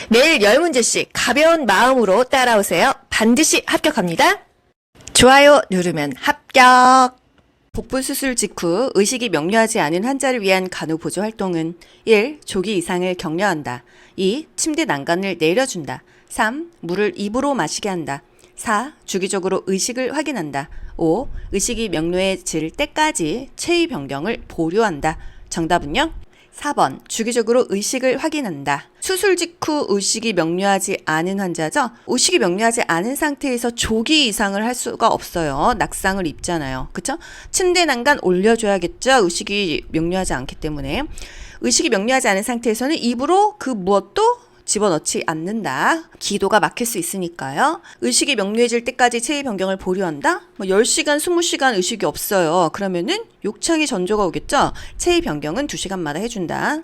매일 10문제씩 가벼운 마음으로 따라오세요. 반드시 합격합니다. 좋아요 누르면 합격. 복부 수술 직후 의식이 명료하지 않은 환자를 위한 간호보조 활동은 1. 조기 이상을 격려한다. 2. 침대 난간을 내려준다. 3. 물을 입으로 마시게 한다. 4. 주기적으로 의식을 확인한다. 5. 의식이 명료해질 때까지 체위 변경을 보류한다. 정답은요? 4번 주기적으로 의식을 확인한다. 수술 직후 의식이 명료하지 않은 환자죠. 의식이 명료하지 않은 상태에서 조기 이상을 할 수가 없어요. 낙상을 입잖아요. 그쵸? 침대 난간 올려줘야겠죠. 의식이 명료하지 않기 때문에. 의식이 명료하지 않은 상태에서는 입으로 그 무엇도 집어넣지 않는다. 기도가 막힐 수 있으니까요. 의식이 명료해질 때까지 체위 변경을 보류한다. 10시간, 20시간 의식이 없어요. 그러면은 욕창이 전조가 오겠죠. 체위 변경은 2시간마다 해준다.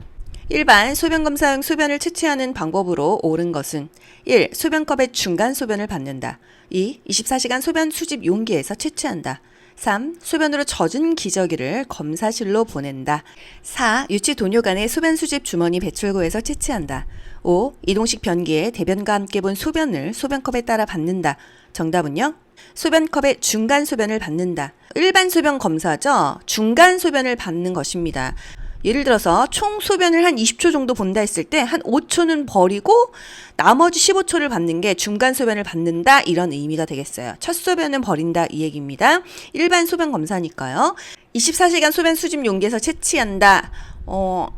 일반 소변검사용 소변을 채취하는 방법으로 옳은 것은 1. 소변컵에 중간 소변을 받는다. 2. 24시간 소변 수집 용기에서 채취한다. 3. 소변으로 젖은 기저귀를 검사실로 보낸다. 4. 유치 도뇨 간의 소변 수집 주머니 배출구에서 채취한다. 5. 이동식 변기에 대변과 함께 본 소변을 소변컵에 따라 받는다. 정답은요? 소변컵에 중간 소변을 받는다. 일반 소변 검사죠? 중간 소변을 받는 것입니다. 예를 들어서 총 소변을 한 20초 정도 본다 했을 때 한 5초는 버리고 나머지 15초를 받는 게 중간 소변을 받는다 이런 의미가 되겠어요. 첫 소변은 버린다 이 얘기입니다. 일반 소변 검사니까요. 24시간 소변 수집 용기에서 채취한다.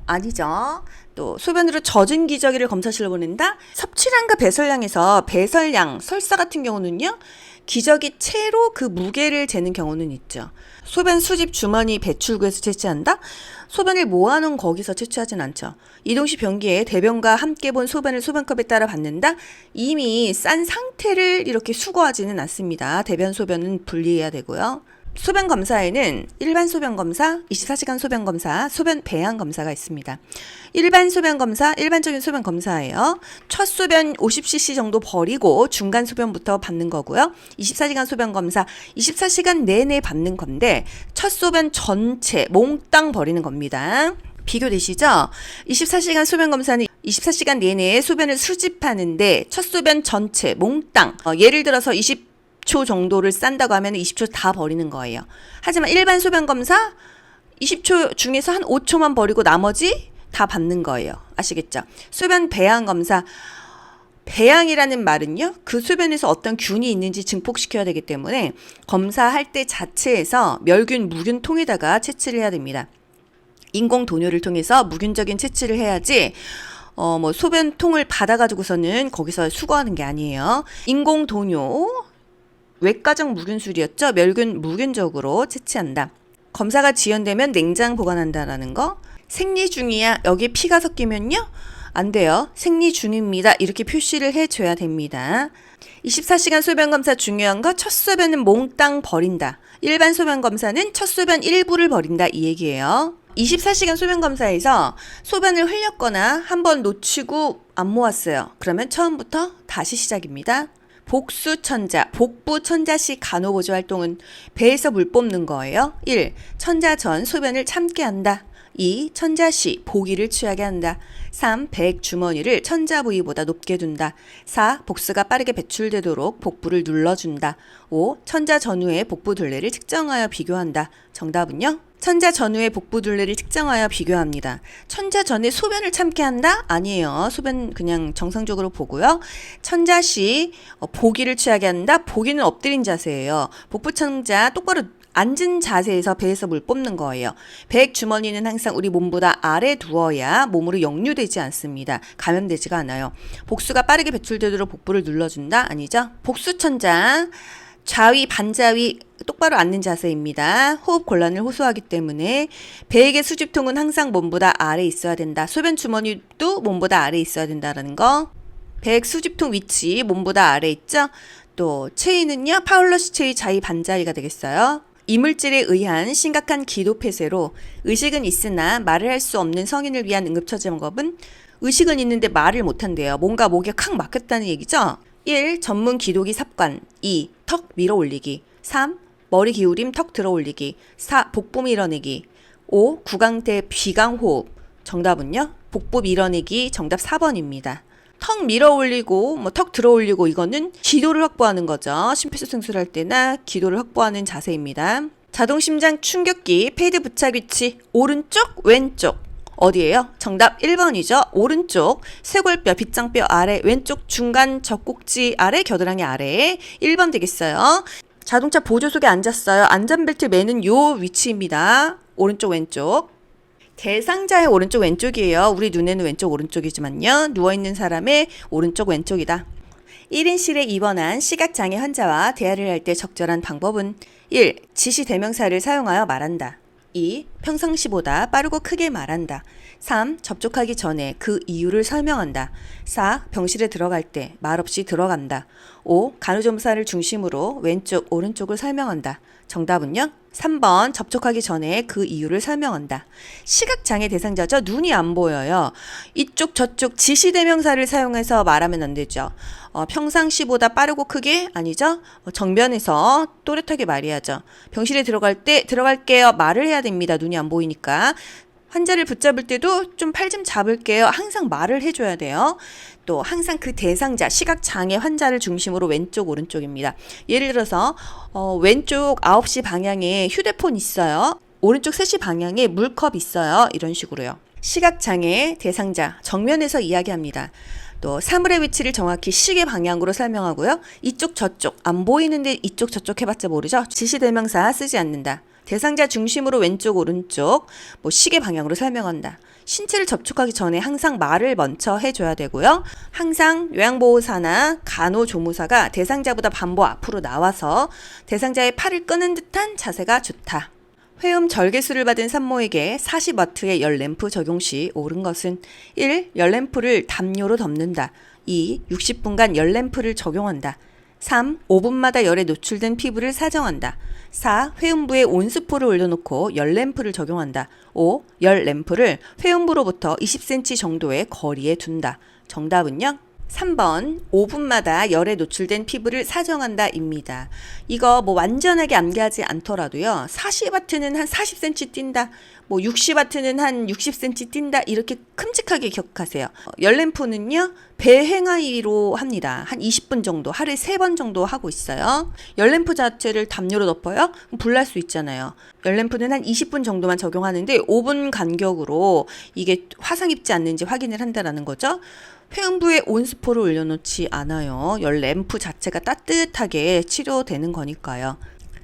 아니죠. 또 소변으로 젖은 기저귀를 검사실로 보낸다. 섭취량과 배설량에서 배설량, 설사 같은 경우는요. 기저귀 채로 그 무게를 재는 경우는 있죠. 소변 수집 주머니 배출구에서 채취한다? 소변을 모아놓은 거기서 채취하진 않죠. 이동식 변기에 대변과 함께 본 소변을 소변컵에 따라 받는다? 이미 싼 상태를 이렇게 수거하지는 않습니다. 대변, 소변은 분리해야 되고요. 소변 검사에는 일반 소변 검사, 24시간 소변 검사, 소변 배양 검사가 있습니다. 일반 소변 검사, 일반적인 소변 검사예요. 첫 소변 50cc 정도 버리고 중간 소변부터 받는 거고요. 24시간 소변 검사, 24시간 내내 받는 건데 첫 소변 전체 몽땅 버리는 겁니다. 비교되시죠? 24시간 소변 검사는 24시간 내내 소변을 수집하는데 첫 소변 전체 몽땅 예를 들어서 20초 정도를 싼다고 하면 20초 다 버리는 거예요. 하지만 일반 소변 검사 20초 중에서 한 5초만 버리고 나머지 다 받는 거예요. 아시겠죠? 소변 배양 검사. 배양이라는 말은요. 그 소변에서 어떤 균이 있는지 증폭시켜야 되기 때문에 검사할 때 자체에서 멸균, 무균 통에다가 채취를 해야 됩니다. 인공 도뇨를 통해서 무균적인 채취를 해야지 소변통을 받아가지고서는 거기서 수거하는 게 아니에요. 인공 도뇨 외과적 무균술이었죠. 멸균, 무균적으로 채취한다. 검사가 지연되면 냉장 보관한다라는 거. 생리 중이야. 여기 피가 섞이면요. 안 돼요. 생리 중입니다. 이렇게 표시를 해줘야 됩니다. 24시간 소변 검사 중요한 거 첫 소변은 몽땅 버린다. 일반 소변 검사는 첫 소변 일부를 버린다 이 얘기예요. 24시간 소변 검사에서 소변을 흘렸거나 한번 놓치고 안 모았어요. 그러면 처음부터 다시 시작입니다. 복수천자, 복부천자식 간호보조 활동은 배에서 물 뽑는 거예요. 1. 천자 전 소변을 참게 한다. 2. 천자 시 보기를 취하게 한다. 3. 배액 주머니를 천자 부위보다 높게 둔다. 4. 복수가 빠르게 배출되도록 복부를 눌러준다. 5. 천자 전후의 복부 둘레를 측정하여 비교한다. 정답은요? 천자 전후의 복부 둘레를 측정하여 비교합니다. 천자 전에 소변을 참게 한다? 아니에요. 소변 그냥 정상적으로 보고요. 천자 시 보기를 취하게 한다? 보기는 엎드린 자세예요. 복부 천자 똑바로 앉은 자세에서 배에서 물 뽑는 거예요. 배액 주머니는 항상 우리 몸보다 아래 두어야 몸으로 역류되지 않습니다. 감염되지가 않아요. 복수가 빠르게 배출되도록 복부를 눌러준다? 아니죠. 복수천자 좌위, 반자위 똑바로 앉는 자세입니다. 호흡 곤란을 호소하기 때문에 배액의 수집통은 항상 몸보다 아래에 있어야 된다. 소변 주머니도 몸보다 아래에 있어야 된다는 거. 배액 수집통 위치 몸보다 아래에 있죠. 또 체위는요. 파울러시 체위 좌위, 반자위가 되겠어요. 이물질에 의한 심각한 기도 폐쇄로 의식은 있으나 말을 할 수 없는 성인을 위한 응급처치 방법은 의식은 있는데 말을 못한대요. 뭔가 목에 칵 막혔다는 얘기죠. 1. 전문 기도기 삽관. 2. 턱 밀어 올리기. 3. 머리 기울임 턱 들어 올리기. 4. 복부 밀어내기. 5. 구강대 비강호흡. 정답은요? 복부 밀어내기 정답 4번입니다. 턱 밀어 올리고 뭐 턱 들어 올리고 이거는 기도를 확보하는 거죠. 심폐소생술 할 때나 기도를 확보하는 자세입니다. 자동 심장 충격기 패드 부착 위치 오른쪽 왼쪽 어디예요? 정답 1번이죠. 오른쪽 쇄골뼈 빗장뼈 아래 왼쪽 중간 젖꼭지 아래 겨드랑이 아래에 1번 되겠어요. 자동차 보조석에 앉았어요. 안전벨트 매는 요 위치입니다. 오른쪽 왼쪽. 대상자의 오른쪽 왼쪽이에요. 우리 눈에는 왼쪽 오른쪽이지만요. 누워있는 사람의 오른쪽 왼쪽이다. 1인실에 입원한 시각장애 환자와 대화를 할 때 적절한 방법은 1. 지시 대명사를 사용하여 말한다. 2. 평상시보다 빠르고 크게 말한다. 3. 접촉하기 전에 그 이유를 설명한다. 4. 병실에 들어갈 때 말없이 들어간다. 5. 간호조무사를 중심으로 왼쪽, 오른쪽을 설명한다. 정답은요? 3번 접촉하기 전에 그 이유를 설명한다. 시각장애 대상자죠. 눈이 안 보여요. 이쪽 저쪽 지시대명사를 사용해서 말하면 안 되죠. 평상시보다 빠르고 크게 아니죠. 정면에서 또렷하게 말해야죠. 병실에 들어갈 때 들어갈게요 말을 해야 됩니다. 눈이 안 보이니까. 환자를 붙잡을 때도 좀 팔 좀 잡을게요. 항상 말을 해줘야 돼요. 또 항상 그 대상자, 시각장애 환자를 중심으로 왼쪽, 오른쪽입니다. 예를 들어서 왼쪽 9시 방향에 휴대폰 있어요. 오른쪽 3시 방향에 물컵 있어요. 이런 식으로요. 시각장애 대상자, 정면에서 이야기합니다. 또 사물의 위치를 정확히 시계 방향으로 설명하고요. 이쪽 저쪽, 안 보이는데 이쪽 저쪽 해봤자 모르죠. 지시대명사 쓰지 않는다. 대상자 중심으로 왼쪽 오른쪽 뭐 시계 방향으로 설명한다. 신체를 접촉하기 전에 항상 말을 먼저 해줘야 되고요. 항상 요양보호사나 간호조무사가 대상자보다 반보 앞으로 나와서 대상자의 팔을 끄는 듯한 자세가 좋다. 회음 절개술을 받은 산모에게 40W의 열램프 적용 시 옳은 것은 1. 열램프를 담요로 덮는다. 2. 60분간 열램프를 적용한다. 3. 5분마다 열에 노출된 피부를 사정한다. 4. 회음부에 온수포를 올려놓고 열램프를 적용한다. 5. 열램프를 회음부로부터 20cm 정도의 거리에 둔다. 정답은요? 3번 5분마다 열에 노출된 피부를 사정한다 입니다. 이거 뭐 완전하게 암기하지 않더라도요. 40W는 한 40cm 뛴다. 뭐 60W는 한 60cm 뛴다. 이렇게 큼직하게 기억하세요. 열램프는요. 배행하이로 합니다. 한 20분 정도, 하루에 3번 정도 하고 있어요. 열램프 자체를 담요로 덮어요? 불날 수 있잖아요. 열램프는 한 20분 정도만 적용하는데 5분 간격으로 이게 화상 입지 않는지 확인을 한다는 거죠. 회음부에 온수포를 올려놓지 않아요. 열 램프 자체가 따뜻하게 치료되는 거니까요.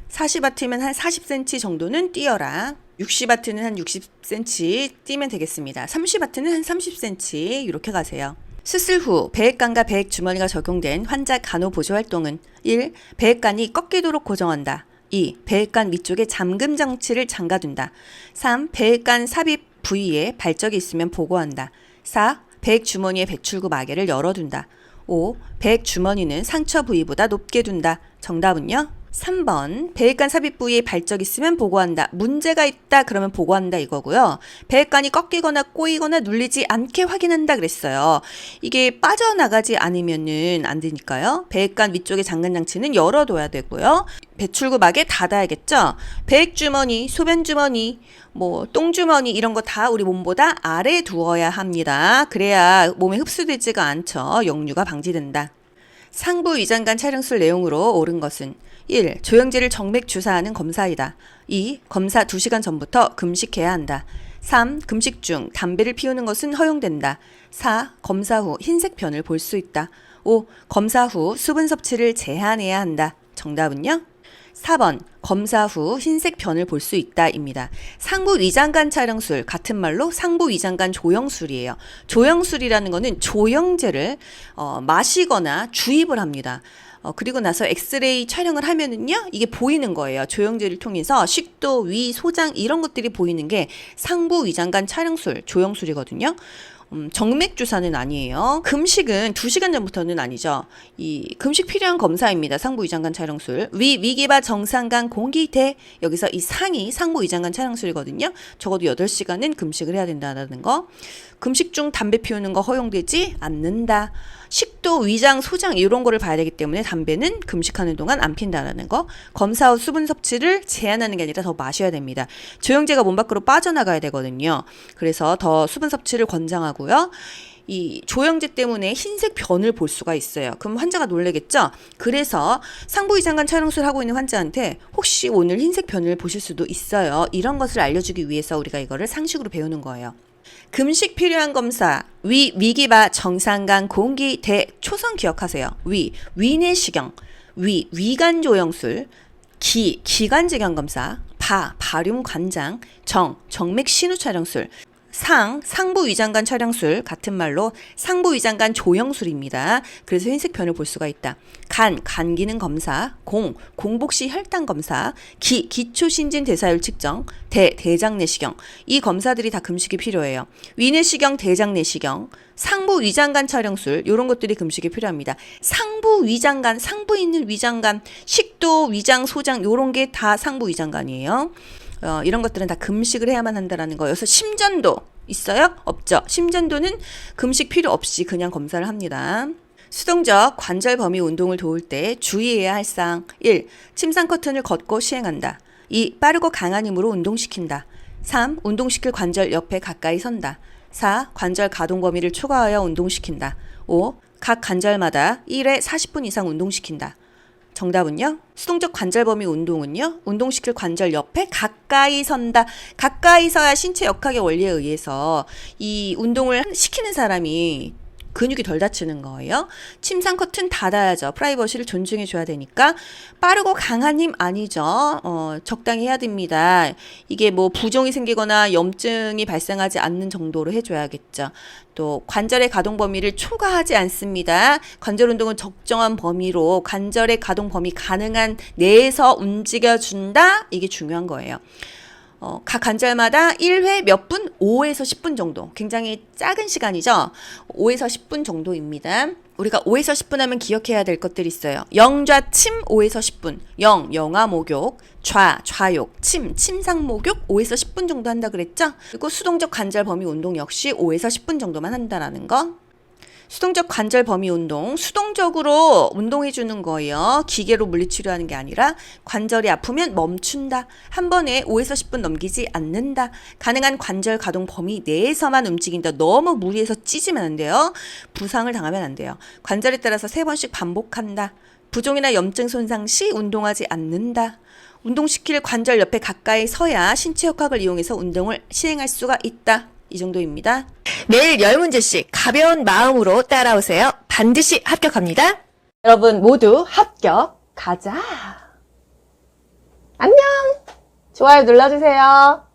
40W면 한 40cm 정도는 뛰어라. 60W는 한 60cm 뛰면 되겠습니다. 30W는 한 30cm 이렇게 가세요. 수술 후 배액관과 배액 주머니가 적용된 환자 간호 보조 활동은 1. 배액관이 꺾이도록 고정한다. 2. 배액관 위쪽에 잠금 장치를 잠가둔다. 3. 배액관 삽입 부위에 발적이 있으면 보고한다. 4. 배액 주머니의 배출구 마개를 열어둔다. 5. 배액 주머니는 상처 부위보다 높게 둔다. 정답은요? 3번 배액관 삽입 부위에 발적 있으면 보고한다. 문제가 있다 그러면 보고한다 이거고요. 배액관이 꺾이거나 꼬이거나 눌리지 않게 확인한다 그랬어요. 이게 빠져나가지 않으면은 안 되니까요. 배액관 위쪽에 잠근 장치는 열어둬야 되고요. 배출구 막에 닫아야겠죠. 배액 주머니, 소변 주머니, 뭐 똥주머니 이런 거 다 우리 몸보다 아래에 두어야 합니다. 그래야 몸에 흡수되지가 않죠. 역류가 방지된다. 상부 위장관 촬영술 내용으로 옳은 것은 1. 조영제를 정맥 주사하는 검사이다. 2. 검사 2시간 전부터 금식해야 한다. 3. 금식 중 담배를 피우는 것은 허용된다. 4. 검사 후 흰색 변을 볼 수 있다. 5. 검사 후 수분 섭취를 제한해야 한다. 정답은요? 4번 검사 후 흰색 변을 볼 수 있다 입니다. 상부 위장관 촬영술 같은 말로 상부 위장관 조영술이에요. 조영술이라는 거는 조영제를 마시거나 주입을 합니다. 그리고 나서 엑스레이 촬영을 하면은요 이게 보이는 거예요. 조영제를 통해서 식도, 위, 소장 이런 것들이 보이는 게 상부 위장관 촬영술 조영술이거든요. 정맥 주사는 아니에요. 금식은 2시간 전부터는 아니죠. 이 금식 필요한 검사입니다. 상부 위장관 촬영술. 위기바 정상간 공기대 여기서 이 상이 상부 위장관 촬영술이거든요. 적어도 8시간은 금식을 해야 된다는 거. 금식 중 담배 피우는 거 허용되지 않는다. 식도, 위장, 소장 이런 거를 봐야 되기 때문에 담배는 금식하는 동안 안 핀다라는 거. 검사 후 수분 섭취를 제한하는 게 아니라 더 마셔야 됩니다. 조영제가 몸 밖으로 빠져나가야 되거든요. 그래서 더 수분 섭취를 권장하고요. 이 조영제 때문에 흰색 변을 볼 수가 있어요. 그럼 환자가 놀라겠죠? 그래서 상부위장관 촬영술을 하고 있는 환자한테 혹시 오늘 흰색 변을 보실 수도 있어요. 이런 것을 알려주기 위해서 우리가 이거를 상식으로 배우는 거예요. 금식 필요한 검사, 위기바, 정상간, 공기, 대, 초성 기억하세요. 위내시경, 위간 조영술, 기관지경 검사, 발륨 관장, 정맥 신우 촬영술, 상부위장관 촬영술, 같은 말로 상부위장관 조영술입니다. 그래서 흰색 변을 볼 수가 있다. 간 기능 검사, 공복시 혈당 검사, 기초신진 대사율 측정, 대장내시경. 이 검사들이 다 금식이 필요해요. 위내시경, 대장내시경, 상부위장관 촬영술, 이런 것들이 금식이 필요합니다. 상부위장관, 상부에 있는 위장관, 식도, 위장, 소장, 이런 게 다 상부위장관이에요. 이런 것들은 다 금식을 해야만 한다라는 거. 여기서 심전도 있어요? 없죠. 심전도는 금식 필요 없이 그냥 검사를 합니다. 수동적 관절 범위 운동을 도울 때 주의해야 할 사항. 1. 침상 커튼을 걷고 시행한다. 2. 빠르고 강한 힘으로 운동시킨다. 3. 운동시킬 관절 옆에 가까이 선다. 4. 관절 가동 범위를 초과하여 운동시킨다. 5. 각 관절마다 1회 40분 이상 운동시킨다. 정답은요? 수동적 관절 범위 운동은요? 운동시킬 관절 옆에 가까이 선다. 가까이 서야 신체 역학의 원리에 의해서 이 운동을 시키는 사람이 근육이 덜 다치는 거예요. 침상 커튼 닫아야죠. 프라이버시를 존중해 줘야 되니까. 빠르고 강한 힘 아니죠. 적당히 해야 됩니다. 이게 뭐 부종이 생기거나 염증이 발생하지 않는 정도로 해줘야겠죠. 또 관절의 가동 범위를 초과하지 않습니다. 관절 운동은 적정한 범위로 관절의 가동 범위 가능한 내에서 움직여준다. 이게 중요한 거예요. 각 관절마다 1회 몇 분? 5에서 10분 정도. 굉장히 작은 시간이죠. 5에서 10분 정도입니다. 우리가 5에서 10분 하면 기억해야 될 것들이 있어요. 영좌침 5에서 10분. 영아 목욕. 좌욕. 침상 목욕 5에서 10분 정도 한다 그랬죠? 그리고 수동적 관절 범위 운동 역시 5에서 10분 정도만 한다라는 거. 수동적 관절 범위 운동, 수동적으로 운동해주는 거예요. 기계로 물리치료하는 게 아니라 관절이 아프면 멈춘다. 한 번에 5에서 10분 넘기지 않는다. 가능한 관절 가동 범위 내에서만 움직인다. 너무 무리해서 찢으면 안 돼요. 부상을 당하면 안 돼요. 관절에 따라서 3번씩 반복한다. 부종이나 염증 손상 시 운동하지 않는다. 운동시킬 관절 옆에 가까이 서야 신체 역학을 이용해서 운동을 시행할 수가 있다. 이 정도입니다. 매일 10문제씩 가벼운 마음으로 따라오세요. 반드시 합격합니다. 여러분 모두 합격 가자. 안녕. 좋아요 눌러주세요.